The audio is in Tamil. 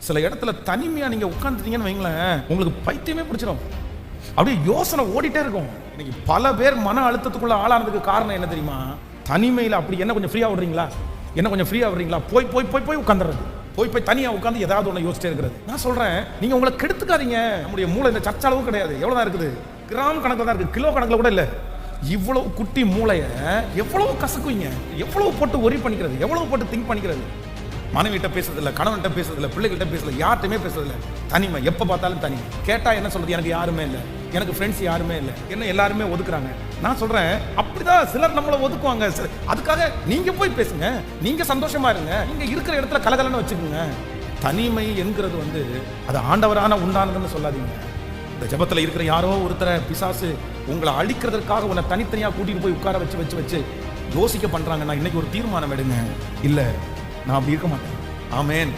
சில இடத்துல தனிமையா நீங்க உட்கார்ந்துட்டீங்கன்னு வைங்களேன், உங்களுக்கு பைத்தியமே பிடிச்சிடும். அப்படியே யோசனை ஓடிட்டே இருக்கும். இன்னைக்கு பல பேர் மன அழுத்தத்துக்குள்ள ஆளானதுக்கு காரணம் என்ன தெரியுமா? தனிமையில் அப்படி என்ன கொஞ்சம் ஃப்ரீயா விடுறீங்களா, என்ன கொஞ்சம் ஃப்ரீயா விடுறீங்களா, போய் போய் போய் போய் உட்காந்துறது, போய் தனியா உட்காந்து ஏதாவது ஒன்று யோசிச்சே இருக்கிறது. நான் சொல்றேன், நீங்க உங்களை கெடுத்துக்காதீங்க. நம்முடைய மூளை இந்த சர்ச்ச அளவு கிடையாது. எவ்வளவுதான் இருக்குது? கிராம் கணக்கில் தான் இருக்கு, கிலோ கணக்கில் கூட இல்லை. இவ்வளவு குட்டி மூளைய எவ்வளவு கசக்குவீங்க, எவ்வளவு போட்டு ஒரி பண்ணிக்கிறது, எவ்வளவு போட்டு திங்க் பண்ணிக்கிறது. மனைவிட்ட பேசுறதில்ல, கணவன்கிட்ட பேசுறதில்ல, பிள்ளைகிட்ட பேசுறதில்ல, யார்கிட்டயுமே பேசுறதில்ல. தனிமை, எப்ப பார்த்தாலும் தனிமை. கேட்டா என்ன சொல்றது? எனக்கு யாருமே இல்லை, எனக்கு ஃப்ரெண்ட்ஸ் யாருமே இல்லை, என்ன எல்லாருமே ஒதுக்குறாங்க. நான் சொல்றேன், அப்படிதான் சிலர் நம்மளை ஒதுக்குவாங்க. அதுக்காக நீங்க போய் பேசுங்க, நீங்க சந்தோஷமா இருங்க, நீங்க இருக்கிற இடத்துல கலகலன்னு வச்சுக்கோங்க. தனிமை என்கிறது அது ஆண்டவரான உண்டானதுன்னு சொல்லாதீங்க. இந்த ஜபத்தில் இருக்கிற யாரோ ஒருத்தரை பிசாசு உங்களை அழிக்கிறதுக்காக உன்னை தனித்தனியா கூட்டிட்டு போய் உட்கார வச்சு வச்சு வச்சு யோசிக்க பண்றாங்கன்னா இன்னைக்கு ஒரு தீர்மானம் எடுங்க. இல்ல, நான் அப்படி இருக்க மாட்டேன். ஆமென்.